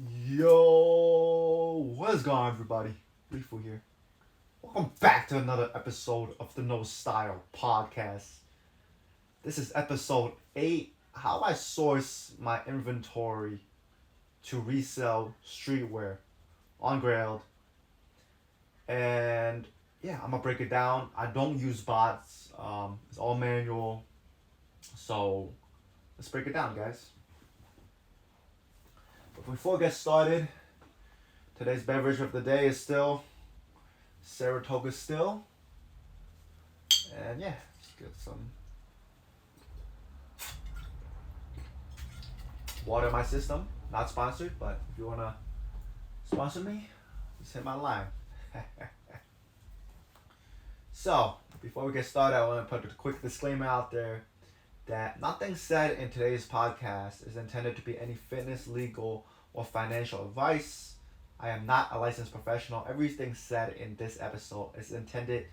Yo, what is going on, everybody? Lifu here. Welcome back to another episode of the No Style Podcast. This is episode 8, how I source my inventory to resell streetwear on Grailed. And yeah, I'm gonna break it down. I don't use bots, it's all manual. So let's break it down, guys. But before we get started, today's beverage of the day is still Saratoga Still. And yeah, let's get some water in my system. Not sponsored, but if you wanna sponsor me, just hit my line. So, before we get started, I want to put a quick disclaimer out there that nothing said in today's podcast is intended to be any fitness, legal, or financial advice. I am not a licensed professional. Everything said in this episode is intended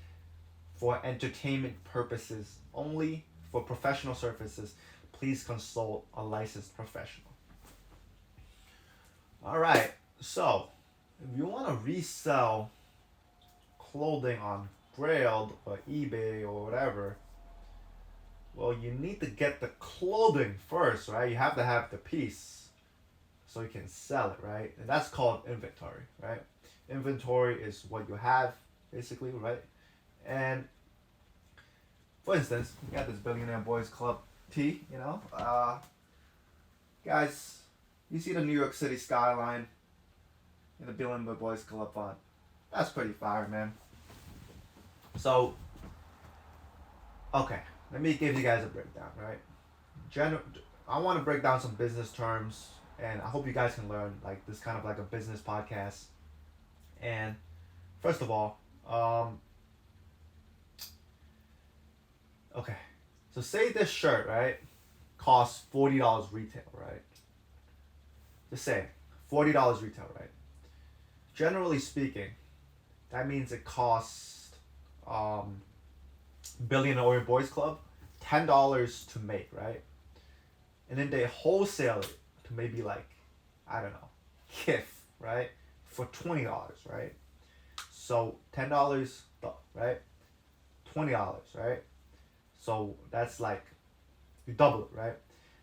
for entertainment purposes only. For professional services, please consult a licensed professional. Alright, so if you want to resell clothing on Grailed or eBay or whatever, well, you need to get the clothing first, right? You have to have the piece so you can sell it, right? And that's called inventory, right? Inventory is what you have, basically, right? And for instance, you got this Billionaire Boys Club tee, guys, you see the New York City skyline in the Billionaire Boys Club font. That's pretty fire, man. So, okay, let me give you guys a breakdown, right? I want to break down some business terms, and I hope you guys can learn, like, this kind of like a business podcast. And first of all, okay, so say this shirt, right, costs $40 retail, right? Just say $40 retail, right? Generally speaking, that means it costs Billionaire Boys Club $10 to make, right? And then they wholesale it to maybe like, I don't know, Kif, right? For $20, right? So $10, right? $20, right? So that's like, you double it, right?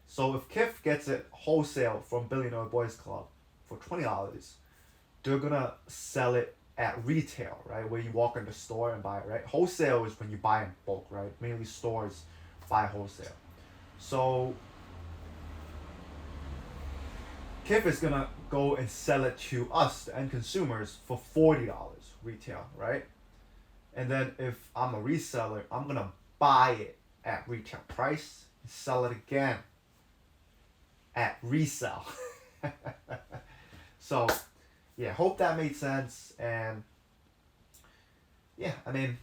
So if Kif gets it wholesale from Billionaire Boys Club for $20, they're gonna sell it at retail, right? Where you walk in the store and buy it, right? Wholesale is when you buy in bulk, right? Mainly stores buy wholesale. So Kif is gonna go and sell it to us, the end consumers, for $40 retail, right? And then if I'm a reseller, I'm gonna buy it at retail price and sell it again at resell. So yeah, hope that made sense. And yeah, I mean,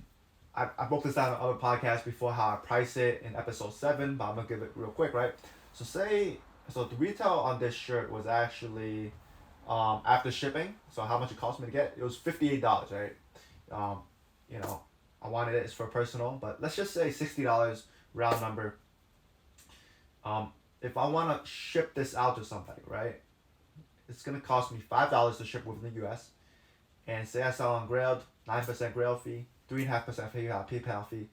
I broke this down on other podcasts before how I price it in episode 7, but I'm gonna give it real quick, right? So the retail on this shirt was actually after shipping. So how much it cost me to get? It was $58, right? I wanted it for personal, but let's just say $60 round number. If I want to ship this out to somebody, right? It's gonna cost me $5 to ship within the U.S. And say I sell on Grailed, 9% Grailed fee, 3.5% PayPal fee,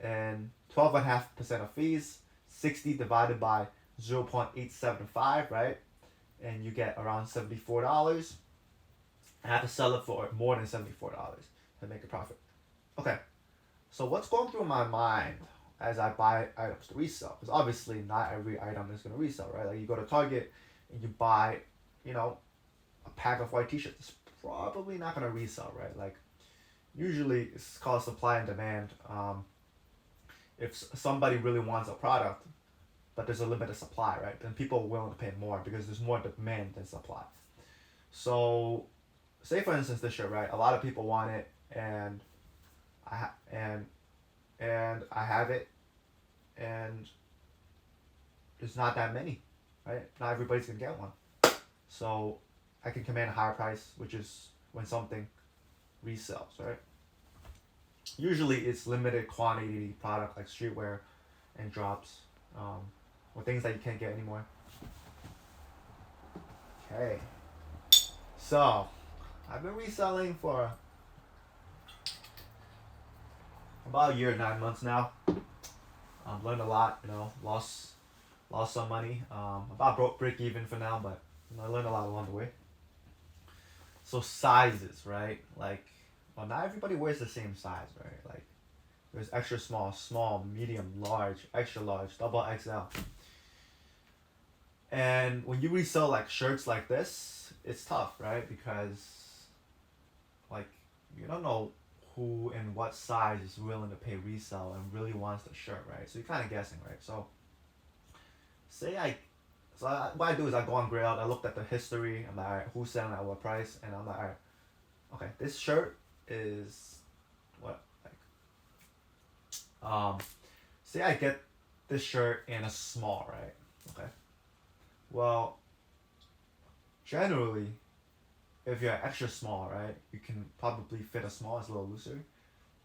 and 12.5% of fees. 60 divided by 0.875, right? And you get around $74. I have to sell it for more than $74 to make a profit. Okay, so what's going through my mind as I buy items to resell? Because obviously not every item is gonna resell, right? Like you go to Target and you buy, a pack of white t-shirts. It's probably not gonna resell, right? Like usually it's called supply and demand. If somebody really wants a product, but there's a limited supply, right? Then people are willing to pay more because there's more demand than supply. So, say for instance this shirt, right? A lot of people want it, and I have it, and there's not that many, right? Not everybody's gonna get one. So I can command a higher price, which is when something resells, right? Usually it's limited quantity product like streetwear and drops, or things that you can't get anymore. Okay. So, I've been reselling for about a year and 9 months now. Learned a lot, lost some money. About break even for now, but I learned a lot along the way. So sizes, right? Like, well, not everybody wears the same size, right? Like, there's extra small, medium, large, extra large, double XL. And when you resell like shirts like this, it's tough, right? Because like you don't know who and what size is willing to pay resell and really wants the shirt, right? So you're kind of guessing, right? So what I do is I go on Grailed, I looked at the history, I'm like, all right, who's selling at what price, and I'm like, all right, okay, this shirt is what, like, say I get this shirt in a small, right? Okay. Well, generally, if you're extra small, right, you can probably fit a small, it's a little looser.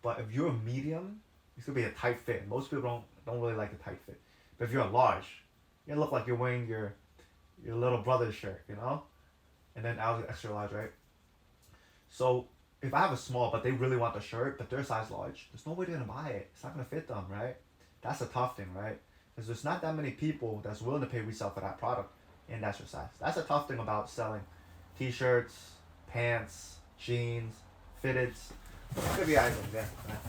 But if you're a medium, it's gonna be a tight fit. Most people don't really like a tight fit. But if you're a large, you look like you're wearing your little brother's shirt, and then I was extra large, right? So if I have a small, but they really want the shirt, but they're size large, there's nobody gonna buy it. It's not gonna fit them, right? That's a tough thing, right? Because there's not that many people that's willing to pay resale for that product, and that's your size. That's a tough thing about selling t-shirts, pants, jeans, fitteds. Could be items there. Right?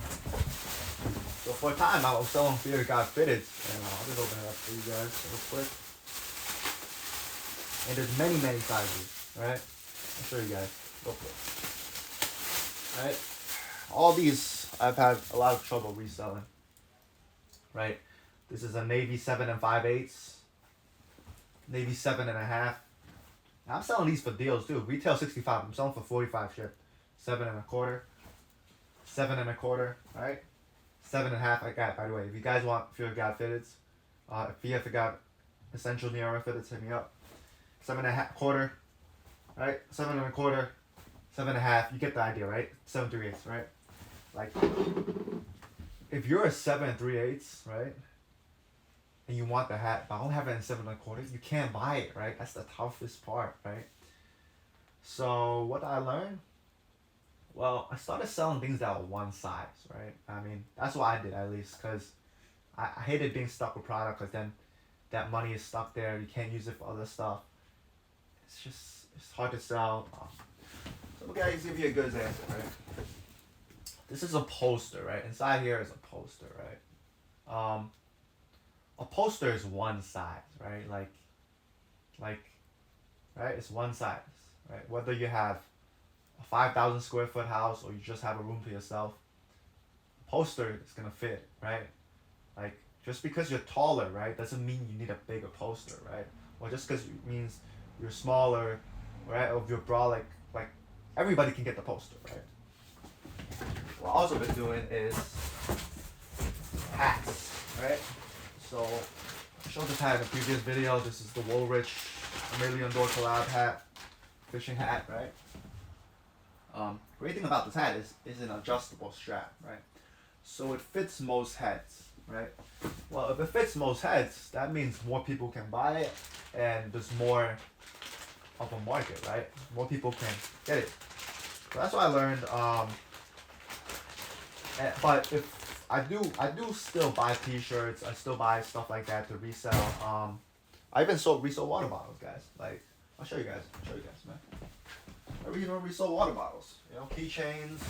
So for a time, I was selling Fear of God fitteds, and I'll just open it up for you guys real quick. And there's many sizes, right? I'll show you guys real quick. Right? All these I've had a lot of trouble reselling. Right? This is a navy 7 5/8, navy 7.5. I'm selling these for deals too. Retail 65. I'm selling for 45 ship. 7 1/4. 7 1/4. Right? 7.5. I got. By the way, if you guys want Fear of God fitteds, if you forgot essential Neora fitteds, hit me up. 7 1/4. Right? 7 1/4. 7.5. You get the idea, right? 7 3/8. Right? Like, if you're a 7 3/8, right? And you want the hat, but I don't have it in 7 1/4, you can't buy it, right? That's the toughest part, right? So what did I learn? Well, I started selling things that were one size, right? I mean, that's what I did at least, because I hated being stuck with product, because then that money is stuck there. You can't use it for other stuff. It's hard to sell. So guys, give you a good answer, right? This is a poster, right? Inside here is a poster, right? A poster is one size, right? Like, right? It's one size, right? Whether you have a 5,000 square foot house or you just have a room to yourself, a poster is gonna fit, right? Like, just because you're taller, right, doesn't mean you need a bigger poster, right? Or just because it means you're smaller, right? Or if you're broad, like everybody can get the poster, right? What I've also been doing is hats, right? So, I showed this hat in a previous video. This is the Woolrich $1 Million collab hat, fishing hat, right? Great thing about this hat is it's an adjustable strap, right? So it fits most heads, right? Well, if it fits most heads, that means more people can buy it, and there's more of a market, right? More people can get it. So that's what I learned. But if I do still buy t-shirts, I still buy stuff like that to resell. I even resell water bottles, guys. Like, I'll show you guys, man. I resell water bottles, keychains.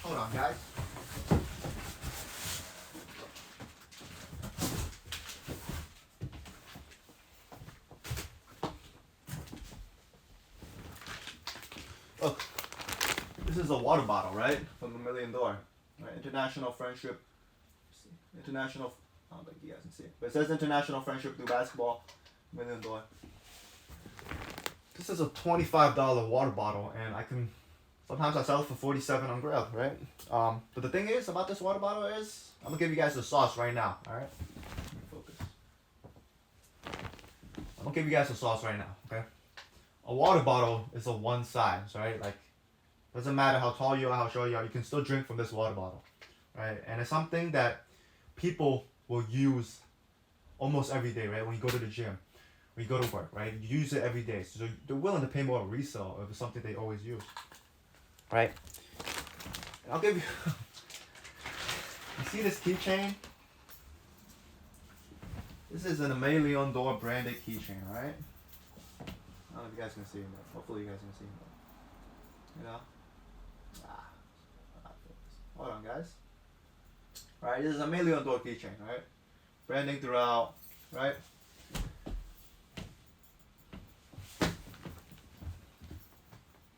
Hold on, guys. Look, this is a water bottle, right? From $1 Million. Right? International friendship. I don't think you guys can see it. But it says international friendship through basketball. $1 Million. This is a $25 water bottle, and sometimes I sell it for $47 on Grailed, right? But the thing is about this water bottle is, I'm gonna give you guys the sauce right now, alright? Let me focus. I'm gonna give you guys the sauce right now, okay? A water bottle is a one size, right? Like, doesn't matter how tall you are, how short you are, you can still drink from this water bottle, right? And it's something that people will use almost every day, right? When you go to the gym, when you go to work, right? You use it every day, so they're willing to pay more resale if it's something they always use, right? And I'll give you. You see this keychain? This is an Leon Dore branded keychain, right? I don't know if you guys can see it, but hopefully you guys can see it. You know? Hold on, guys. Right, this is a Leon Dore keychain, right? Branding throughout, right?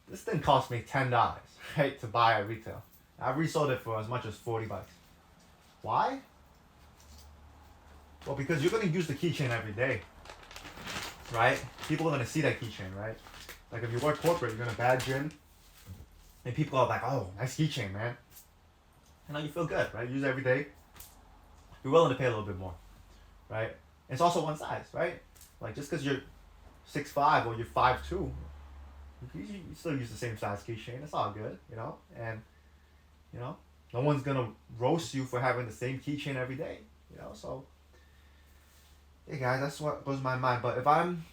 This thing cost me $10, right, to buy at retail. I've resold it for as much as 40 bucks. Why? Well, because you're gonna use the keychain every day, right? People are gonna see that keychain, right? Like if you work corporate, you're gonna badge in, and people are like, "Oh, nice keychain, man." You know, you feel good, right? Use it every day. You're willing to pay a little bit more, right? It's also one size, right? Like just because you're 6'5" or you're 5'2", you still use the same size keychain. It's all good, you know. And you know, no one's gonna roast you for having the same keychain every day, you know. So, hey guys, that's what goes in my mind. But if I'm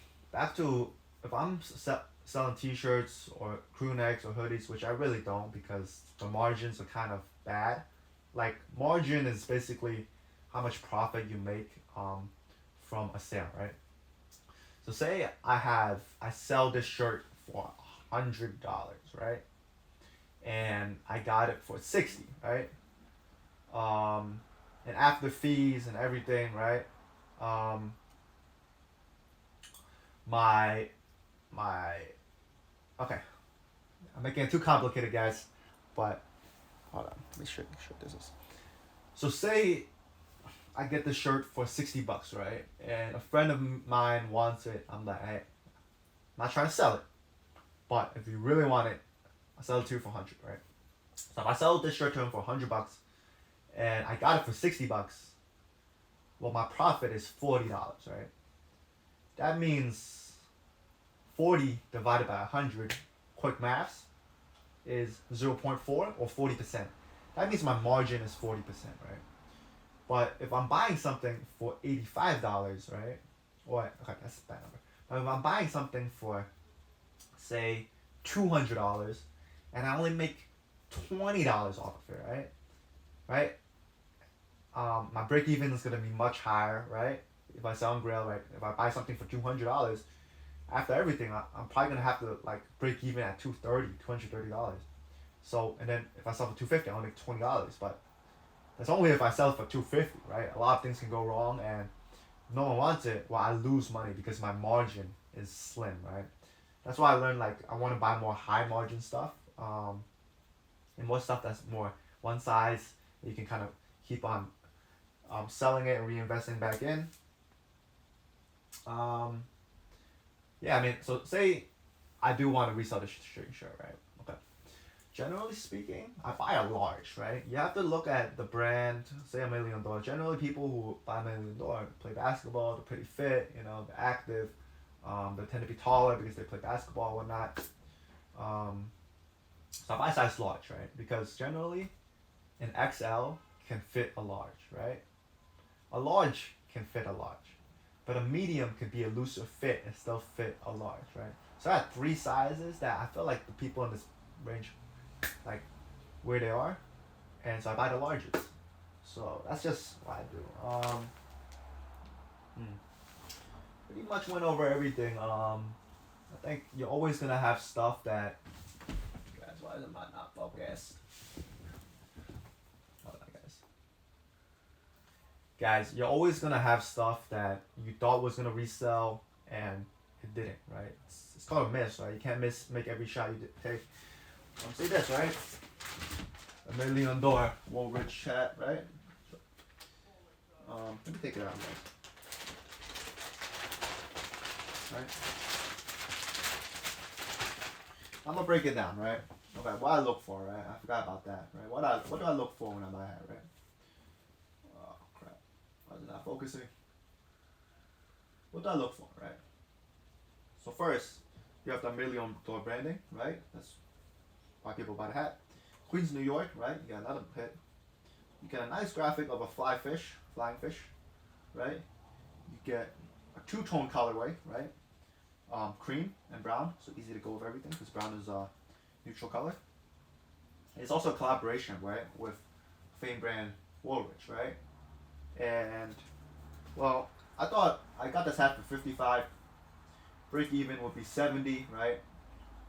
selling T-shirts or crew necks or hoodies, which I really don't because the margins are kind of bad. Like margin is basically how much profit you make from a sale, right? So say I sell this shirt for $100, right? And I got it for 60, right? And after fees and everything, right? My okay, I'm making it too complicated, guys. But hold on, let me show this is. So say I get the shirt for 60 bucks, right? And a friend of mine wants it. I'm like, hey, I'm not trying to sell it, but if you really want it, I'll sell it to you for 100, right? So if I sell this shirt to him for 100 bucks, and I got it for 60 bucks, well, my profit is $40, right? That means 40 divided by 100, quick maths, is 0.4 or 40%. That means my margin is 40%, right? But if I'm buying something for $85, right? Or, okay, that's a bad number. But if I'm buying something for, say, $200, and I only make $20 off of it, right? Right? My break even is gonna be much higher, right? If I sell on Grailed, right? If I buy something for $200, after everything, I'm probably gonna have to like break even at $230. So, and then if I sell for $250, I'll make $20. But that's only if I sell it for $250, right? A lot of things can go wrong, and if no one wants it, well, I lose money because my margin is slim, right? That's why I learned like I want to buy more high margin stuff, and more stuff that's more one size. You can kind of keep on selling it and reinvesting back in. Yeah, I mean, so say I do want to resell the shirt, right? Okay. Generally speaking, I buy a large, right? You have to look at the brand. Say $1 million. Generally, people who buy $1 million play basketball. They're pretty fit, you know, they're active. They tend to be taller because they play basketball and whatnot. So I buy size large, right? Because generally, an XL can fit a large, right? A large can fit a large. But a medium could be a looser fit and still fit a large, right? So I have 3 sizes that I feel like the people in this range, like where they are, and so I buy the largest. So that's just what I do. Pretty much went over everything. I think you're always gonna have stuff that. Guys, why is it not focused? Guys, you're always gonna have stuff that you thought was gonna resell and it didn't, right? It's called a miss, right? You can't make every shot you take. Say this, right? $1 million won't rich chat, right? Let me take it out, guys. Right? I'm gonna break it down, right? Okay, what I look for, right? I forgot about that, right? What do I look for when I buy a hat, right? Why is it not focusing? What do I look for, right? So first, you have the $1 million branding, right? That's why people buy the hat. Queens, New York, right? You got another hit. You get a nice graphic of a flying fish, right? You get a two-tone colorway, right? Cream and brown, so easy to go with everything because brown is a neutral color. It's also a collaboration, right, with famed brand Woolrich, right? And well, I thought I got this hat for 55. Break even would be 70, right?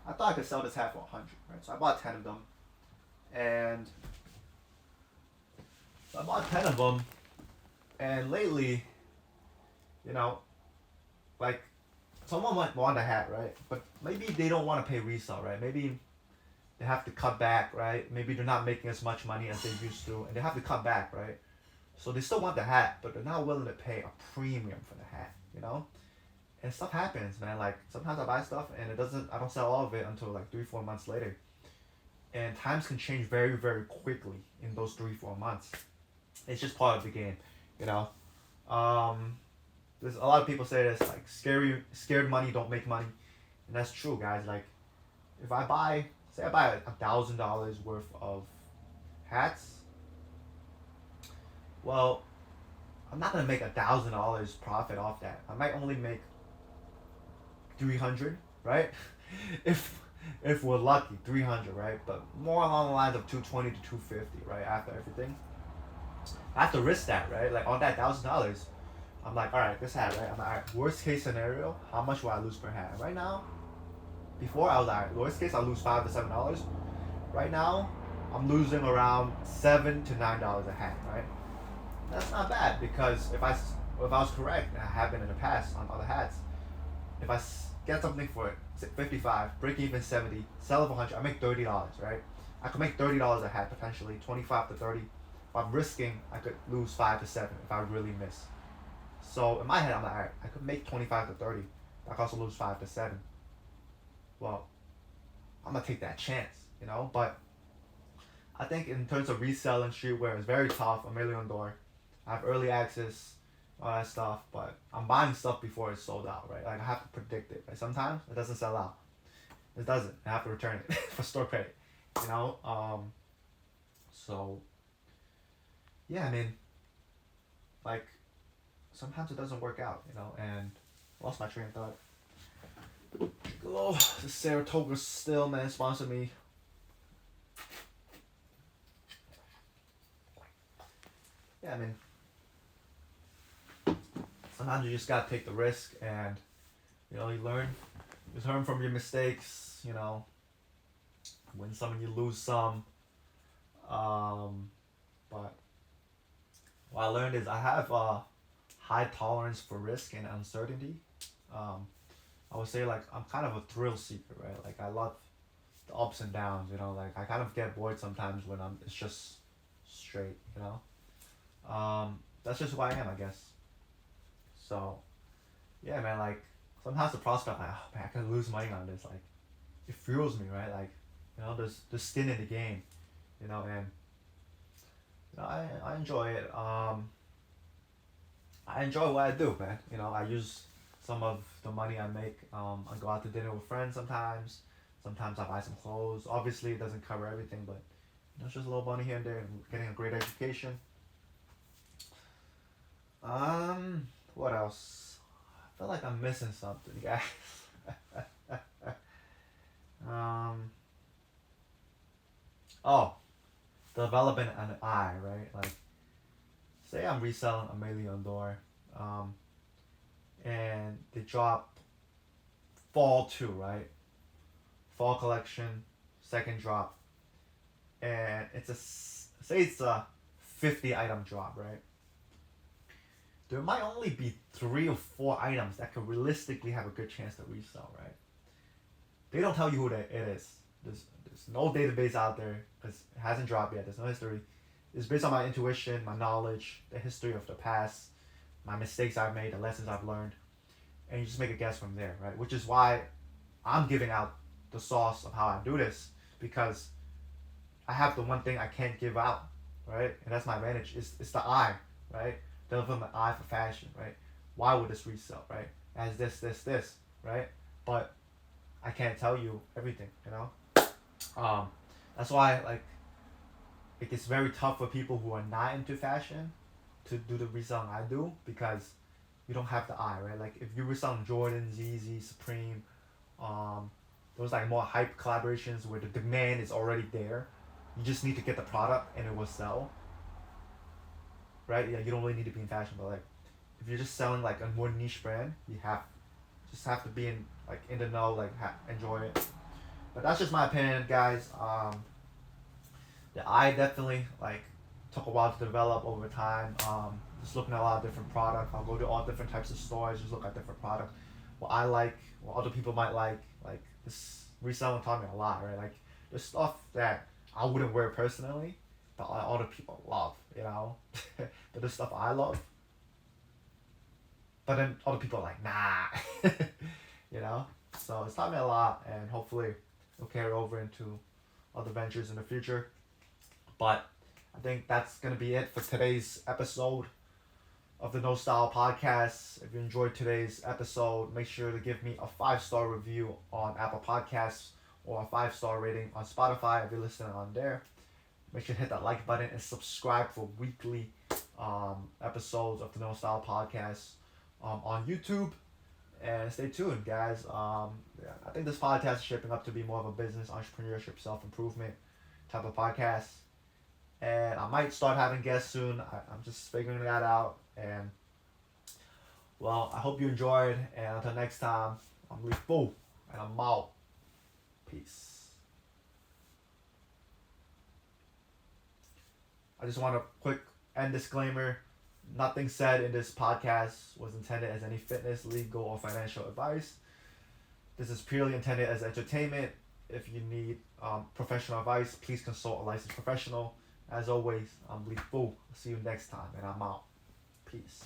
I thought I could sell this hat for 100, right? So I bought 10 of them, and so I bought 10 of them, and lately, you know, like someone might want a hat, right? But maybe they don't want to pay resale, right? Maybe they have to cut back, right? Maybe they're not making as much money as they used to, and they have to cut back, right? So they still want the hat, but they're not willing to pay a premium for the hat, you know? And stuff happens, man. Like sometimes I buy stuff and I don't sell all of it until like 3-4 months later. And times can change very, very quickly in those 3-4 months. It's just part of the game, you know? There's a lot of people say this, like scared money don't make money. And that's true, guys. Like if I buy, say I buy $1,000 worth of hats, well, I'm not gonna make $1,000 profit off that. I might only make 300, right? if we're lucky, 300, right? But more along the lines of 220 to 250, right? After everything, I have to risk that, right? Like on that $1,000, I'm like, all right, this hat, right? I'm like, all right, worst case scenario, how much will I lose per hat? Right now, before I was like, all right, worst case, I'll lose $5 to $7. Right now, I'm losing around $7 to $9 a hat, right? That's not bad because if I was correct, and I have been in the past on other hats, if I get something for 55, break even 70, sell it for 100, I make $30, right? I could make $30 a hat potentially, 25 to 30. If I'm risking, I could lose 5 to 7 if I really miss. So in my head, I'm like, all right, I could make 25 to 30, but I could also lose 5 to 7. Well, I'm gonna take that chance, you know. But I think in terms of reselling streetwear, it's very tough. $1 million. I have early access, all that stuff, but I'm buying stuff before it's sold out, right? Like I have to predict it, right? Sometimes it doesn't sell out. It doesn't. I have to return it for store credit, you know? So, yeah, I mean, like, sometimes it doesn't work out, you know, and lost my train of thought. Oh, the Saratoga still, man, sponsor me. Yeah, I mean, sometimes you just gotta take the risk, and you know, you learn from your mistakes. You know, win some and you lose some. But what I learned is I have a high tolerance for risk and uncertainty. I would say like I'm kind of a thrill seeker, right? Like I love the ups and downs. You know, like I kind of get bored sometimes when it's just straight. You know. That's just who I am, I guess. So, yeah, man, like, sometimes the prospect, like, oh, man, I could lose money on this, like, it fuels me, right? Like, you know, there's skin in the game, you know, and, you know, I enjoy it. I enjoy what I do, man. You know, I use some of the money I make, I go out to dinner with friends sometimes. Sometimes I buy some clothes. Obviously, it doesn't cover everything, but, you know, it's just a little money here and there and getting a great education. What else? I feel like I'm missing something, guys. Oh, developing an eye, right? Like, say I'm reselling $1 million, and they drop fall 2, right? Fall collection, second drop, and say it's a 50 item drop, right? There might only be 3 or 4 items that could realistically have a good chance to resell, right? They don't tell you who it is. There's no database out there because it hasn't dropped yet. There's no history. It's based on my intuition, my knowledge, the history of the past, my mistakes I've made, the lessons I've learned, and you just make a guess from there, right? Which is why I'm giving out the sauce of how I do this, because I have the one thing I can't give out, right? And that's my advantage. It's the eye, right? Develop an eye for fashion, right? Why would this resell, right? As this, right? But I can't tell you everything, you know? That's why, like, it gets very tough for people who are not into fashion to do the reselling I do, because you don't have the eye, right? Like if you reselling Jordan, Yeezy, Supreme, um, those like more hype collaborations where the demand is already there, you just need to get the product and it will sell, right? Yeah, you don't really need to be in fashion, but like if you're just selling like a more niche brand, you have to be in like in the know, like enjoy it. But that's just my opinion, guys. Yeah, I definitely like took a while to develop over time. Just looking at a lot of different products. I'll go to all different types of stores, just look at different products. What I like, what other people might like. Like this reselling taught me a lot, right? Like there's stuff that I wouldn't wear personally, but other people love, you know. But there's stuff I love, but then other people are like, nah, you know. So it's taught me a lot, and hopefully it'll carry over into other ventures in the future. But I think that's gonna be it for today's episode of the No Style Podcast. If you enjoyed today's episode, make sure to give me a 5-star review on Apple Podcasts or a 5-star rating on Spotify if you're listening on there. Make sure to hit that like button and subscribe for weekly episodes of the No Style Podcast on YouTube. And stay tuned, guys. Yeah, I think this podcast is shaping up to be more of a business, entrepreneurship, self-improvement type of podcast. And I might start having guests soon. I'm just figuring that out. And, well, I hope you enjoyed. And until next time, I'm Lifu, and I'm out. Peace. I just want a quick end disclaimer. Nothing said in this podcast was intended as any fitness, legal, or financial advice. This is purely intended as entertainment. If you need professional advice, please consult a licensed professional. As always, I'm Lifu. See you next time, and I'm out. Peace.